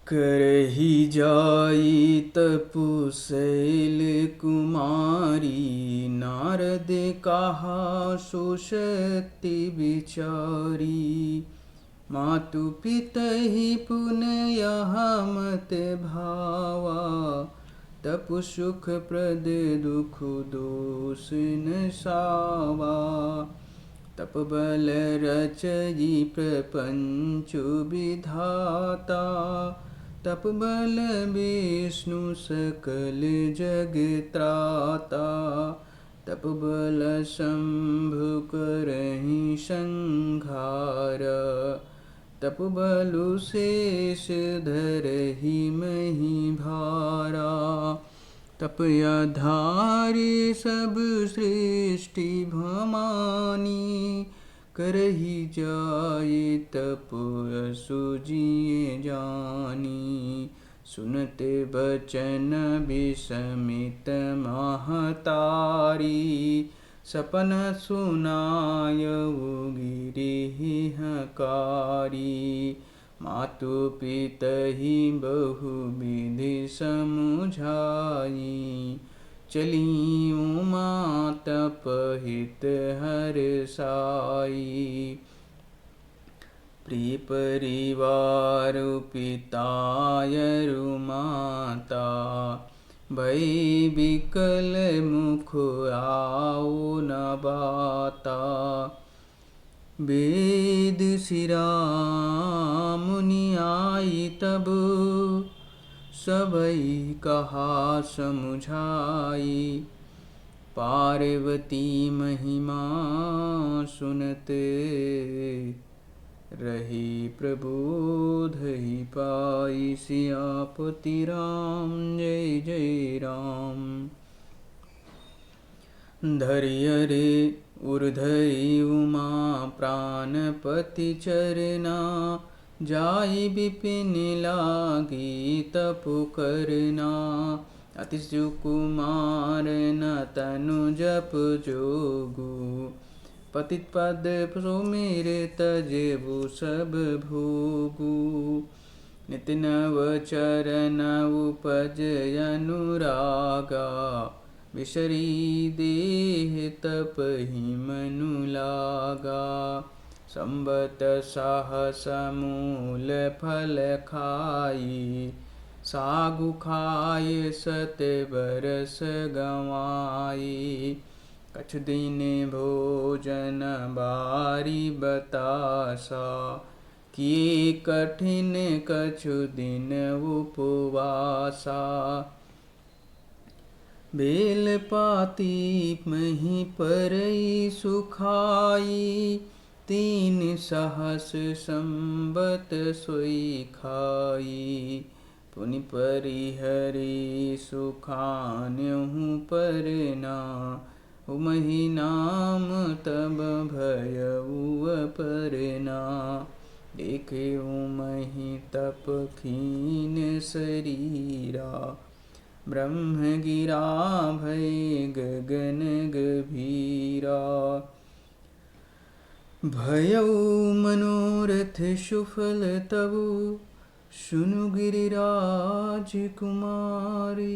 करही जाई तपु शैल कुमारी, नारद कहा सो शक्ति विचारी। मातु पितहि पुन यह मत भावा, तपु सुख प्रद दुख दोष न सावा। तप बल रचई प्रपंच विधाता, तप बल विष्णु सकल जग त्राता। तप बल शंभु करहि संहार, तप बलु शेष धरहि मही भारा। तप आधारे सब सृष्टि भमानी, करहि जाय तप असु जिय जानी। सुनते बचन विस्मित महतारी, सपन सुनायउ गिरिहि हकारी। मातु पितहि बहु विधि समुझाई, चली उमा तप हित हर साई। प्रिय परिवार पितायरु माता, भई विकल मुख आओ न बाता। वेद शिरा मुनि आई तब, सबई कहा समुझाई। पार्वती महिमा सुनते, रही प्रबोधहि पाई। सियापति राम जय जय राम। धैर्य उर्धरि उमा प्राणपति चरना, जाई विपिन लागी तपु करना। अति सुकुमार न तनु जप जोगु, पतित पद सुमिर तजेबु सब भोगु। नित नव चरण उपज अनुरागा, विसरी देह तपहि मनु लागा। संबत सहस मूल फल खाई, सागु खाय सत बरस गवाई। कछु दिन भोजन बारी बतासा, किए कठिन कछु दिन उपवासा। बेल पाती मही परई सुखाई, 3 सहस संबत सोई खाई। पुनि परिहरि सुखान्यहु परना, उमहि नाम तब भयउ अपरना। देखे उमहि तप खीन शरीरा, ब्रह्म गिरा भय गगन गभीरा। भयउ मनोरथ सुफल तबु, सुनु गिरिराज कुमारी।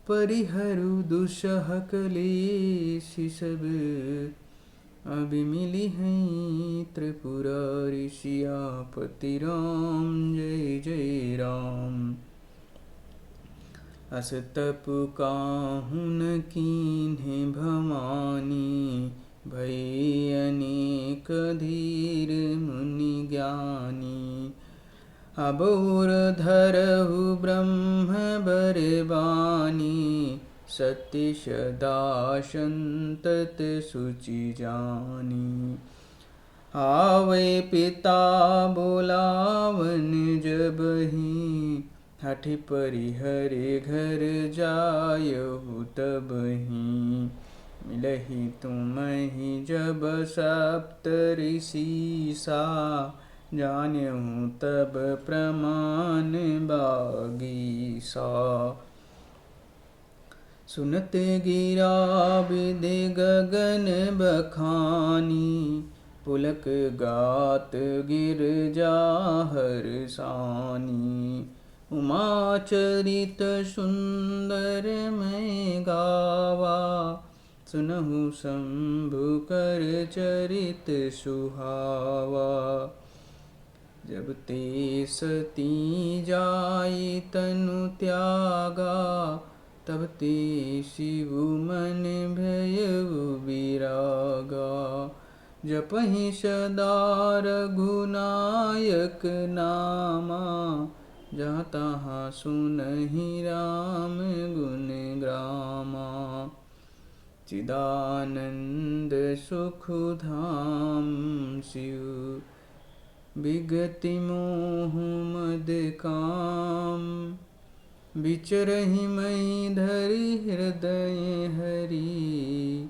परिहरु दुसह कलेश सब, अभी मिली हैं त्रिपुरारी। सियापति राम जय जय राम। अस तप काहू न कीन्हे भवानी, भई अनेक धीर मुनि ज्ञानी। अबोर धरहु ब्रह्म बरबानी, सत्य सदा संतत सुचि जानी। आवे पिता बोलावन जबहि, हठि परिहरि घर जायहु तबहि। मिलहि तुम्हि जब सप्तऋषिसा, जान्यहु तब प्रमाण बागीसा। सुनत गिरा विधि गगन बखानी, पुलक गात गिरजा हर्षानी। उमाचरित सुंदर मैं गावा, सुनहु शंभु कर चरित सुहावा। जब ते सती जाई तनु त्यागा, तब ते शिव मन भयउ विरागा। जपहि सदा रघुनायक नामा, जहाँ तहाँ सुनहि राम गुण ग्रामा। चिदानंद सुख धाम शिव, विगति मोह मद काम। विचरहि मई धरि हृदय हरि,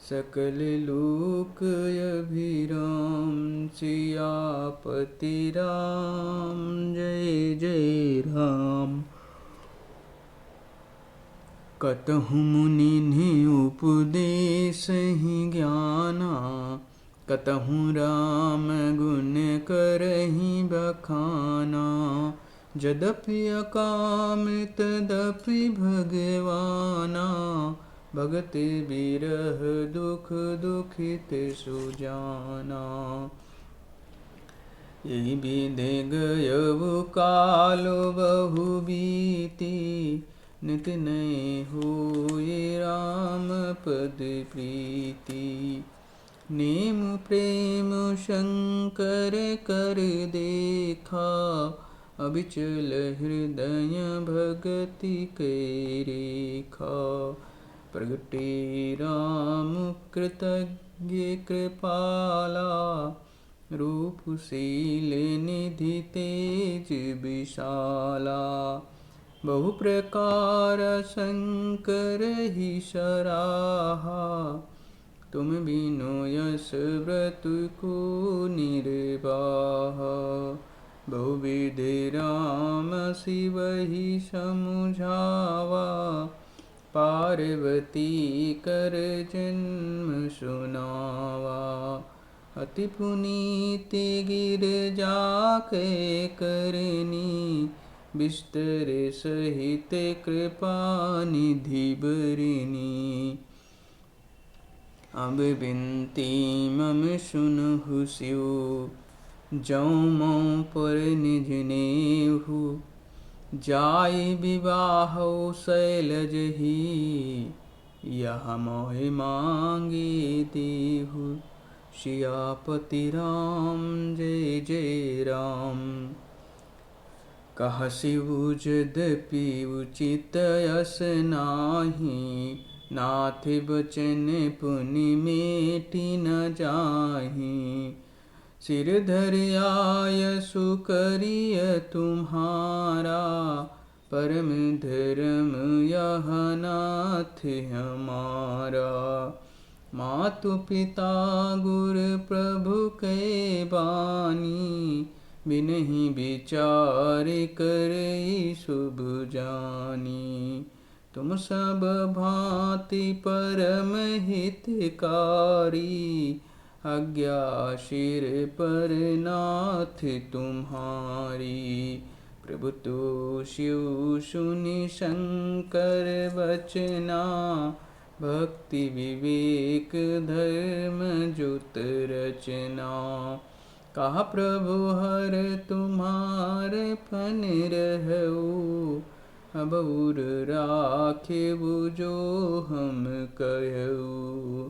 सकल लोक अभिराम। सियापति राम जय जय राम। कतहु मुनि उपदेसहि ज्ञाना, कतहु राम गुण करहि बखाना। यद्यपि अकाम तदपि भगवाना, भगत बिरह दुख दुखित सुजाना। यही विधि गयउ कालो बहु बीती, नित नये होए राम पद प्रीति। नेम प्रेम शंकर कर देखा, अबिचल हृदय भगति के रेखा। प्रगटे राम कृतज्ञ कृपाला, रूपशील निधि तेज विशाला। बहु प्रकार शंकर ही सराहा, तुम बिनु यस व्रत को निर्वाहा। बहुविधि राम शिव ही समुझावा, पार्वती कर जन्म सुनावा। अति पुनीति गिरजा के करनी, बिस्तर सहित कृपा निधि बरनी। अब बिनती मम सुनहु शिव, जौं मौं पर निज नेहु। जाय विवाहो शैलजहि, यह मोहि मांगे देहु। सियापति राम जय जय राम। कह शिव यद्यपि उचित यस नाही, नाथ बचन पुनि मेटि न जाहि। सिर धरि आयसु करिय तुम्हारा, परम धर्म यह नाथ हमारा। मातु पिता गुर प्रभु के बानी, बिनहि विचार करई शुभ जानी। तुम सब भांति परम हितकारी, आज्ञा सिर पर नाथ तुम्हारी। प्रभु तो शिव सुनि शंकर बचना, भक्ति विवेक धर्म जुत रचना। कहा प्रभु हर तुम्हार फन रहऊ, अब उर राखेबु जो हम कहऊ।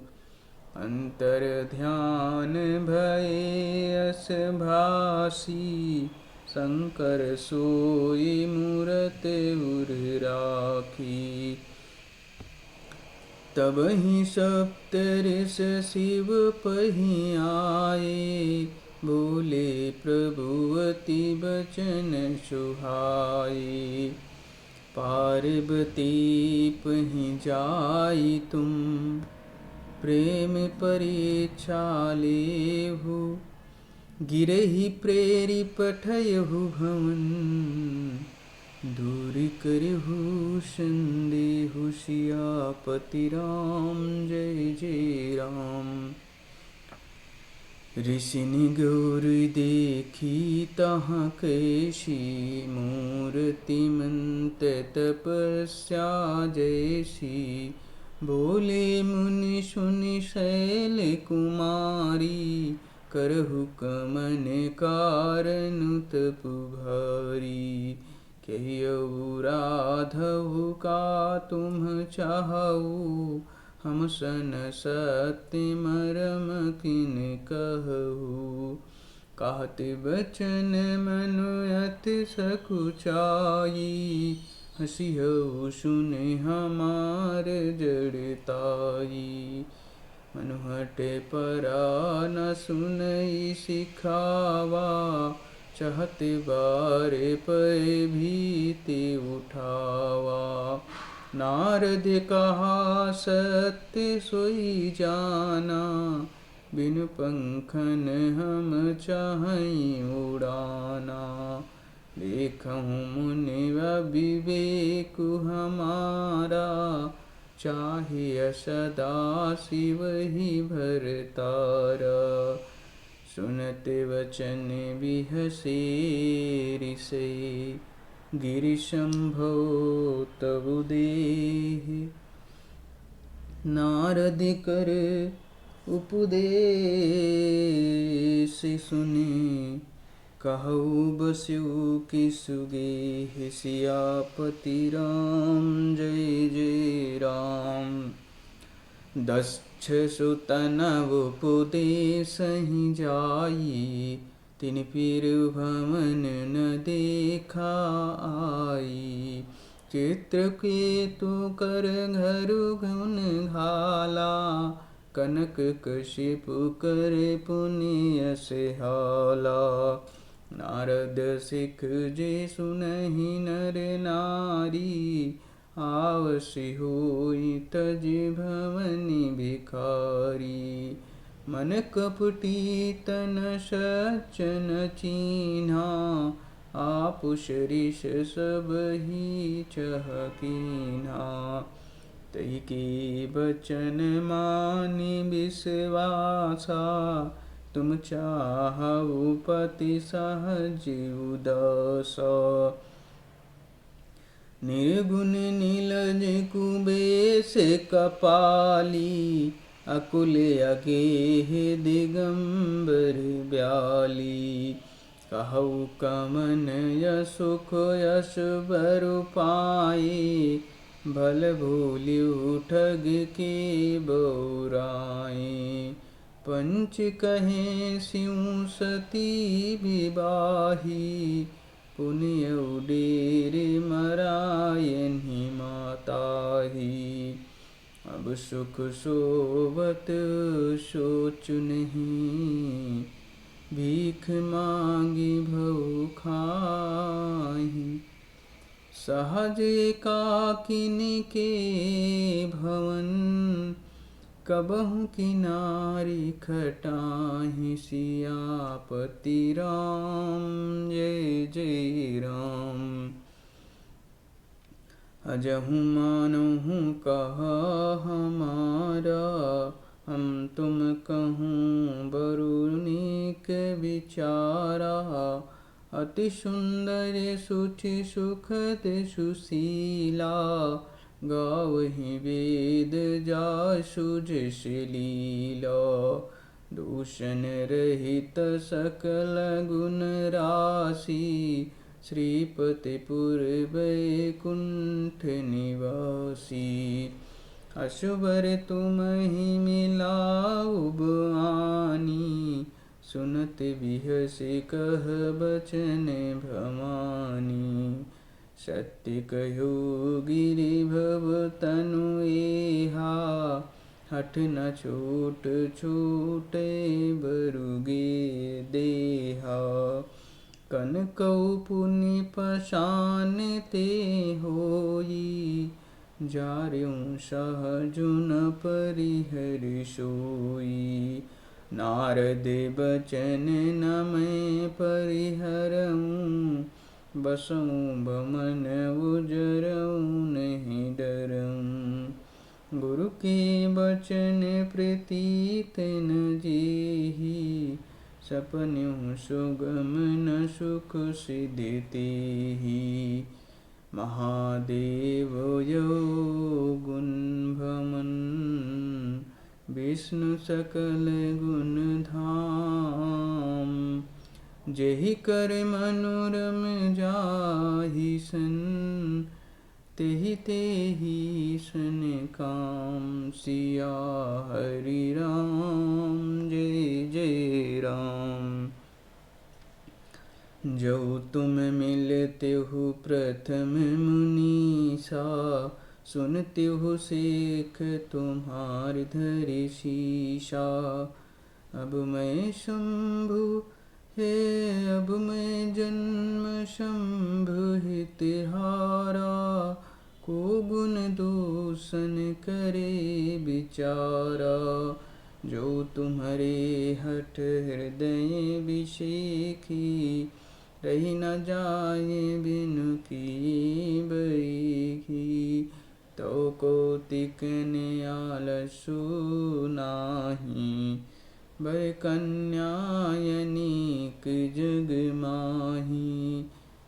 अंतर ध्यान भये अस भासी, शंकर सोई मूरत उर राखी। तब ही सप्तऋष शिव पहि आए, बोले प्रभु अति बचन सुहाए। पार्वती पहि जाई तुम, प्रेम परीक्षा लेहु। गिरहि प्रेरि पठयहु भवन, दूर करहु संदेहु। सियापति राम जय जय राम। ऋषिनि गौर देखी तहाँ कैसी, मूर्तिमंत तपस्या जैसी। बोले मुनि सुनि शैल कुमारी, करहु कमन कारण तपु भारी। कहियौ राधव का तुम चाहऊ, हम सन सत्य मरम किन कहू। कहत बचन मनु अति सकुचाई, हसिहउ सुने हमार जड़ताई। मनु हटे परा न सुनई सिखावा, चाहते बारे पे भीति उठावा। नारद कहा सत्य सोई जाना, बिन पंखन हम चाहई उड़ाना। देखहु मुनि विवेक हमारा, चाहिए सदा शिव ही भरतारा। सुनते वचन बिहसे ऋषि, गिरिशंभो तबु देह। नारद कर उपदेश सुनि, कहु बस्यु किसु गेह। सियापति राम जय जय राम। दक्ष सुतन उपदेश ही जाई, तिन फिर भवन न देखा आई। चित्रकेतु कर घरु गुण घाला, कनक कशिपु कर पुण्य से हाला। नारद सिख जे सुनहि नर नारी, आवसि होई तज भवनि भिखारी। मन कपटी तन सज्जन चीन्हा, आपु सरिस सब ही चहकीन्हा। तही के बचन मानि विश्वासा, तुम चाहु पति सहज उदासा। निर्गुण नीलज कुबेश कपाली, अकुल अगेह दिगंबर ब्याली। कहु कमन यशुख यश बरु पाए, भल भूल्यु ठग के बौराए। पंच कहे सिउ सती विवाही, पुण्य उडेर मरायनि माताही। अब सुख सोवत सोचु नहीं, भीख मांगी भव खाहि। सहज एकाकिनी के भवन, कबहु किनारी खटाहि। सियापति राम जय जय राम। अजहु मानहु कहा हमारा, हम तुम कहूँ बरु नीक विचारा। अति सुंदर सुचि सुखद सुशीला, गावहि वेद जासु जस लीला। दूषण रहित सकल गुण राशि, श्रीपति पुर वैकुंठ निवासी। अशुबर तुम्हि मिलाउ आनी, सुनत बिहसे कह बचन भवानी। सत्य कहो गिरि भव तनु एहा, हठ न छूट छूटे बरुगे देहा। कनकौ पुनि पशान ते होई, जार्यों सहजु न परिहर सोई। नारद बचन न मैं परिहरऊँ, बसऊँ बमन उजरऊँ नहीं डरऊँ। गुरु के बचन प्रतीत न जेहि, सपन्यु सुगम न सुख सिद्धि तेहि। महादेव यो गुण भमन, विष्णु सकल गुण धाम। जेहि कर मनोरम जाहि सन, तेहि तेहि सन काम। सिया हरि राम जय जय राम। जो तुम मिलतेहु प्रथम मुनीसा, सुनतेहु शेख तुम्हार धरि शीशा। अब मैं शंभु हे अब मैं जन्म शंभु हितहारा, को गुण दूषण करे बिचारा। जो तुम्हारे हठ हृदय विषेखी, रही न जाए बिनु की बरीखी। तो कौतिक न्यालसु नाही, बर कन्या अनेक जग माही।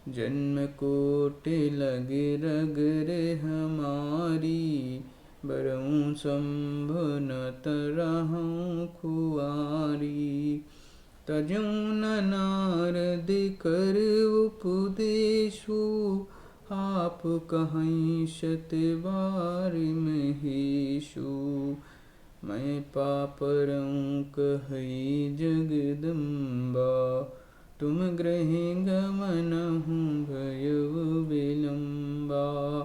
जन्म कोट लग रगर हमारी, बरऊँ शंभु न तरहूँ खुआरी। तजूँ न नारद कर उपदेशु, आप कहीं शत बार महेशु। मैं पापरऊँ कहई जगदम्बा, तुम गृह गमनहु भयउ विलम्बा।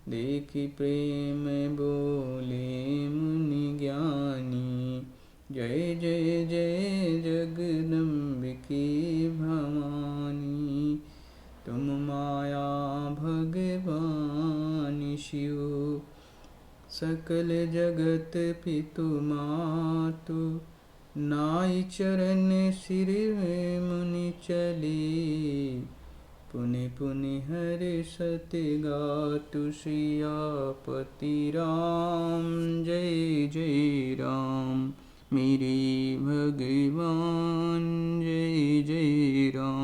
देखि प्रेम बोले मुनि ज्ञानी, जय जय जय जगदम्बिके भवानी। तुम माया भगवान शिव, सकल जगत पितु मातु। नाई चरण सिर मुनि चले, पुनि पुनि हर्षत गातु। सियापति राम जय जय राम, मेरे भगवान जय जय राम।